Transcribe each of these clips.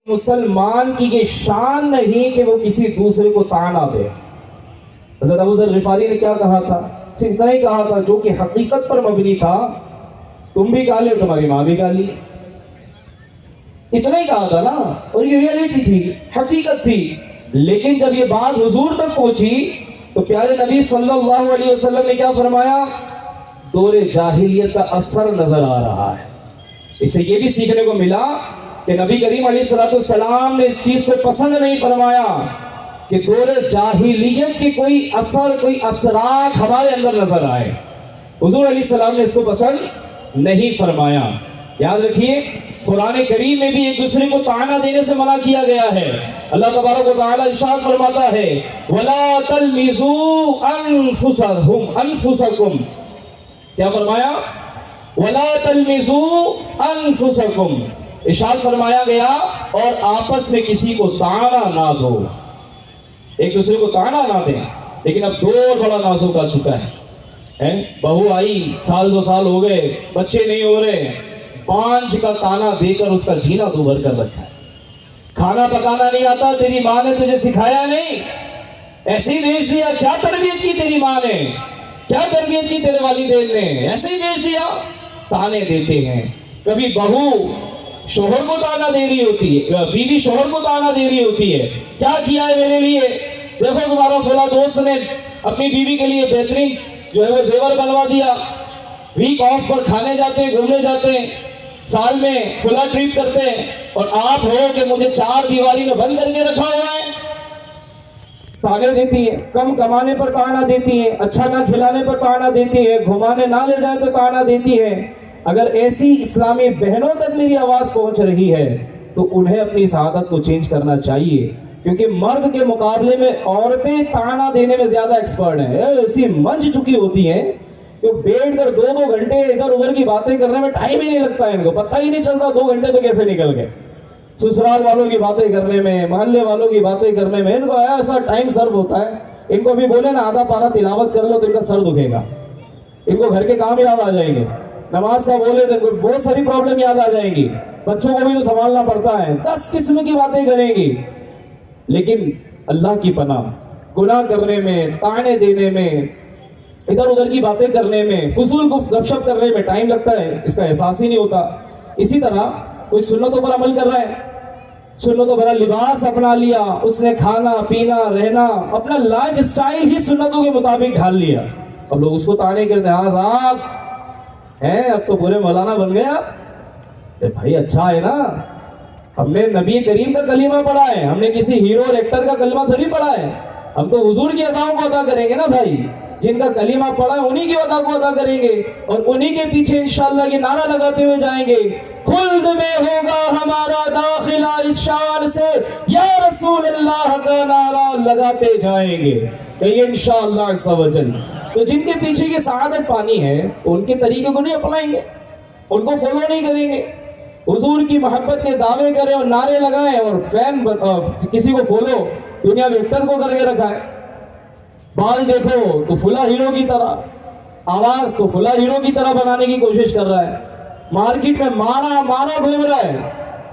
مسلمان کی یہ شان نہیں کہ وہ کسی دوسرے کو طعنہ دے۔ حضرت ابو ذر غفاری نے کیا کہا تھا؟ صرف اتنا ہی کہا تھا جو کہ حقیقت پر مبنی تھا، تم بھی گالے تمہاری ماں بھی گالی، اتنا ہی کہا تھا نا، اور یہ ریئلٹی تھی، حقیقت تھی۔ لیکن جب یہ بات حضور تک پہنچی تو پیارے نبی صلی اللہ علیہ وسلم نے کیا فرمایا؟ دور جاہلیت کا اثر نظر آ رہا ہے۔ اس سے یہ بھی سیکھنے کو ملا کہ نبی کریم علیہ السلام نے اس چیز کو پسند نہیں فرمایا کہ دور جاہلیت کے کوئی اثر، کوئی اثرات ہمارے اندر نظر آئے۔ حضور علیہ السلام نے اس کو پسند نہیں فرمایا۔ یاد رکھیے قرآن کریم میں بھی ایک دوسرے کو طعنہ دینے سے منع کیا گیا ہے۔ اللہ تبارک و تعالی ارشاد فرماتا ہے وَلَا تَلْمِزُوا أَنفُسَكُمْ، کیا فرمایا؟ وَلَا تَلْمِزُوا أَنفُسَكُمْ، ارشاد فرمایا گیا اور آپس میں کسی کو طعنہ نہ دو، ایک دوسرے کو طعنہ نہ دیں۔ لیکن اب دور بڑا نازک آ چکا ہے، بہو آئی، سال دو سال ہو گئے، بچے نہیں ہو رہے، پانچ کا طعنہ دے کر اس کا جینا دوبھر کر رکھا ہے۔ کھانا پکانا نہیں آتا، تیری ماں نے تجھے سکھایا نہیں، ایسے ہی بھیج دیا۔ کیا تربیت کی تیری ماں نے، کیا تربیت کی تیرے والدین نے، ایسے ہی بھیج دیا۔ طعنے دیتے ہیں، کبھی بہو شوہر کو طعنہ دے رہی ہوتی ہے، بیوی شوہر کو طعنہ دے رہی ہوتی ہے، کیا کیا ہے میرے لیے، دیکھو تمہارا فلاں دوست نے اپنی بیوی کے لیے بہترین جو ہے وہ زیور بنوا دیا، ویک آف پر کھانے جاتے ہیں، گھومنے جاتے ہیں، سال میں فلاں ٹرپ کرتے ہیں، اور آپ ہو کہ مجھے چار دیواری میں بند کر کے رکھا ہوا ہے۔ طعنے دیتی ہے، کم کمانے پر طعنہ دیتی ہے، اچھا نہ کھلانے پر طعنہ دیتی ہے، گھمانے نہ لے جائے تو طعنہ دیتی ہے۔ اگر ایسی اسلامی بہنوں تک میری آواز پہنچ رہی ہے تو انہیں اپنی سعادت کو چینج کرنا چاہیے، کیونکہ مرد کے مقابلے میں عورتیں طعنہ دینے میں زیادہ ایکسپرٹ ہیں، ایسی منچ چکی ہوتی ہیں کہ بیٹھ کر دو گھنٹے ادھر ادھر کی باتیں کرنے میں ٹائم ہی نہیں لگتا ہے، ان کو پتہ ہی نہیں چلتا 2 گھنٹے تو کیسے نکل گئے۔ سسرال والوں کی باتیں کرنے میں، محلے والوں کی باتیں کرنے میں ان کو ایسا ٹائم سرو ہوتا ہے۔ ان کو بھی بولے نا آدھا پارا تلاوت کر لو تو ان کا سر دکھے گا، ان کو گھر کے کام یاد آ جائیں گے، نماز کا بولے تو بہت ساری پرابلم یاد آ جائیں گی، بچوں کو بھی تو سنبھالنا پڑتا ہے، 10 قسم کی باتیں کریں گی۔ لیکن اللہ کی پناہ، گناہ کرنے میں، طعنے دینے میں، ادھر ادھر کی باتیں کرنے میں، فضول گپ شپ کرنے میں ٹائم لگتا ہے، اس کا احساس ہی نہیں ہوتا۔ اسی طرح کوئی سنتوں پر عمل کر رہا ہے، سنتوں پر لباس اپنا لیا، اس نے کھانا پینا رہنا اپنا لائف سٹائل ہی سنتوں کے مطابق ڈھال لیا، اب لوگ اس کو طعنے کرتے ہیں، ہاں صاحب ہیں اب تو پورے مولانا بن گئے آپ۔ بھائی اچھا ہے نا، ہم نے نبی کریم کا کلمہ پڑھا ہے، ہم نے کسی ہیرو اور ایکٹر کا کلمہ تھوڑی پڑھا ہے، ہم تو حضور کی اداؤں کو ادا کریں گے نا بھائی، جن کا کلمہ پڑھا ہے انہی کی ادا کو ادا کریں گے، اور انہی کے پیچھے انشاءاللہ یہ نعرہ لگاتے ہوئے جائیں گے، خلد میں ہوگا ہمارا داخلہ اس شان سے، یا رسول اللہ کا نعرہ لگاتے جائیں گے کہ انشاءاللہ عز و جل۔ تو جن کے پیچھے یہ سعادت پانی ہے ان کے طریقے کو نہیں اپنائیں گے، ان کو فالو نہیں کریں گے، حضور کی محبت کے دعوے کریں اور نعرے لگائیں اور فین کسی کو فالو دنیا میں ایکٹر کو کر کے رکھا ہے، بال دیکھو تو فلاں ہیرو کی طرح، آواز تو فلاں ہیرو کی طرح بنانے کی کوشش کر رہا ہے، مارکیٹ میں مارا گھوم رہا ہے،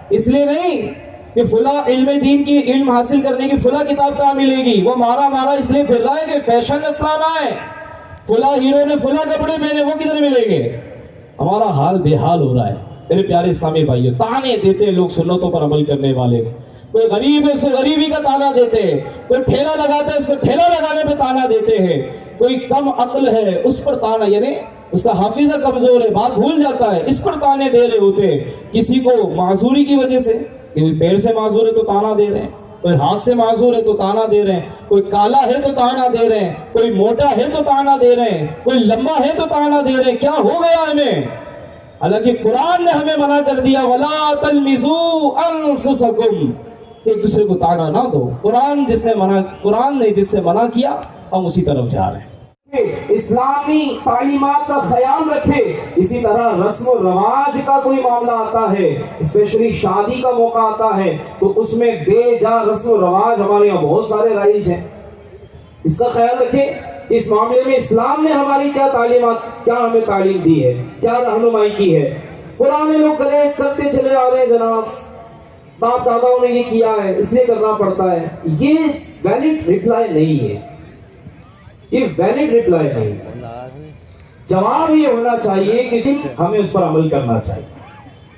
اس لیے نہیں کہ فلاں علم دین کی علم حاصل کرنے کی فلاں کتاب کہاں ملے گی، وہ مارا اس لیے پھر رہا ہے کہ فیشن اپنانا ہے، فلاں ہیرو نے فلاں کپڑے پہنے وہ کدھر ملیں گے۔ ہمارا حال بے حال ہو رہا ہے میرے پیارے اسلامی بھائیوں، طعنے دیتے لوگ سنتوں پر عمل کرنے والے، کوئی غریب ہے اس کو غریبی کا طعنہ دیتے ہیں، کوئی ٹھیلا لگاتا ہے اس کو ٹھیلا لگانے پہ طعنہ دیتے ہیں، کوئی کم عقل ہے اس پر طعنہ، یعنی اس کا حافظہ کمزور ہے بات بھول جاتا ہے اس پر طعنے دے رہے ہوتے ہیں، کسی کو معذوری کی وجہ سے، کوئی پیر سے معذور ہے تو طعنہ دے رہے ہیں، کوئی ہاتھ سے معذور ہے تو طعنہ دے رہے ہیں، کوئی کالا ہے تو طعنہ دے رہے ہیں، کوئی موٹا ہے تو طعنہ دے رہے ہیں، کوئی لمبا ہے تو طعنہ دے رہے ہیں۔ کیا ہو گیا ہمیں؟ حالانکہ قرآن نے ہمیں منع کر دیا وَلَا تَلْمِزُوا أَنفُسَكُمْ، ایک دوسرے کو طعنہ نہ دو۔ قرآن نے جس سے منع کیا ہم اسی طرف جا رہے ہیں۔ اسلامی تعلیمات کا خیال رکھے۔ اسی طرح رسم و رواج کا کوئی معاملہ آتا ہے، اسپیشلی شادی کا موقع آتا ہے تو اس میں بے جا رسم و رواج ہمارے یہاں بہت سارے رائج ہیں، اس کا خیال رکھے۔ اس معاملے میں اسلام نے ہماری کیا تعلیمات، کیا ہمیں تعلیم دی ہے، کیا رہنمائی کی ہے۔ پرانے لوگ کرتے چلے آ رہے ہیں جناب، باپ داداؤں نے یہ کیا ہے اس لیے کرنا پڑتا ہے، یہ ویلڈ ریپلائی نہیں ہے، یہ ویلڈ ریپلائی نہیں ہے۔ جواب یہ ہونا چاہیے کہ ہمیں اس پر عمل کرنا چاہیے۔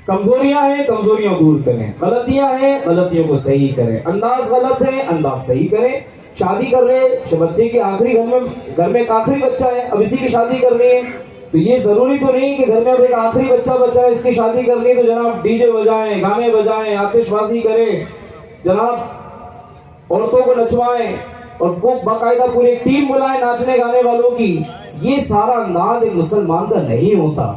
کمزوریاں ہیں کمزوریاں دور کریں، غلطیاں ہیں غلطیوں کو صحیح کریں، انداز غلط ہے انداز صحیح کریں۔ شادی کر رہے بچے کے آخری گھر میں ایک آخری بچہ ہے، اب اسی کی شادی کر رہی ہے، تو یہ ضروری تو نہیں کہ گھر میں اب ایک آخری بچہ ہے، اس کی شادی کرنی تو جناب ڈی جے بجائیں، گانے بجائیں، آتش بازی کریں، جناب عورتوں کو نچوائیں اور وہ باقاعدہ پوری ٹیم بلائیں ناچنے گانے والوں کی۔ یہ سارا انداز ایک مسلمان کا نہیں ہوتا،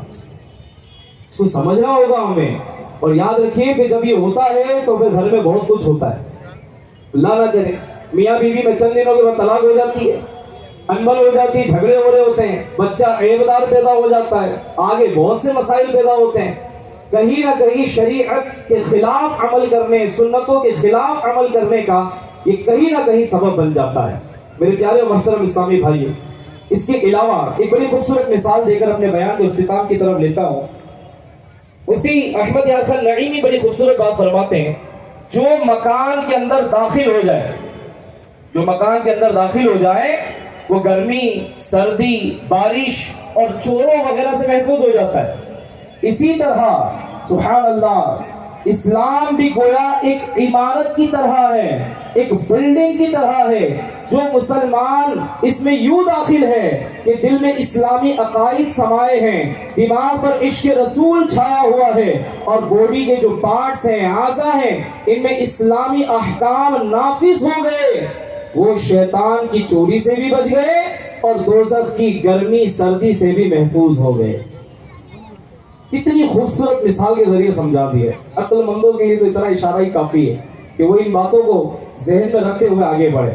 اس کو سمجھنا ہوگا ہمیں۔ اور یاد رکھیے کہ جب یہ ہوتا ہے تو پھر گھر میں بہت کچھ ہوتا ہے، اللہ نہ کرے میاں بیوی میں چند دنوں کے بعد طلاق ہو جاتی ہے، انبل ہو جاتی ہے، جھگڑے ہو رہے ہوتے ہیں، بچہ عیبدار پیدا ہو جاتا ہے، آگے بہت سے مسائل پیدا ہوتے ہیں۔ کہیں نہ کہیں شریعت کے خلاف عمل کرنے، سنتوں کے خلاف عمل کرنے کا یہ کہیں نہ کہیں سبب بن جاتا ہے۔ میرے پیارے و محترم اسلامی بھائیو، اس کے علاوہ ایک بڑی خوبصورت مثال دے کر اپنے بیان کے اختتام کی طرف لیتا ہوں۔ مفتی احمد یار خان نعیمی بڑی خوبصورت بات فرماتے ہیں، جو مکان کے اندر داخل ہو جائے، جو مکان کے اندر داخل ہو جائے وہ گرمی، سردی، بارش اور چوروں وغیرہ سے محفوظ ہو جاتا ہے۔ اسی طرح سبحان اللہ اسلام بھی گویا ایک عمارت کی طرح ہے، ایک بلڈنگ کی طرح ہے، جو مسلمان اس میں یوں داخل ہے کہ دل میں اسلامی عقائد سمائے ہیں، دماغ پر عشق رسول چھایا ہوا ہے، اور باڈی کے جو پارٹس ہیں، اعضاء ہیں، ان میں اسلامی احکام نافذ ہو گئے، وہ شیطان کی چوری سے بھی بچ گئے اور دوزخ کی گرمی سردی سے بھی محفوظ ہو گئے۔ کتنی خوبصورت مثال کے ذریعے سمجھا دی ہے۔ عقل مندوں کے لیے تو اتنا اشارہ ہی کافی ہے کہ وہ ان باتوں کو ذہن میں رکھتے ہوئے آگے بڑھے۔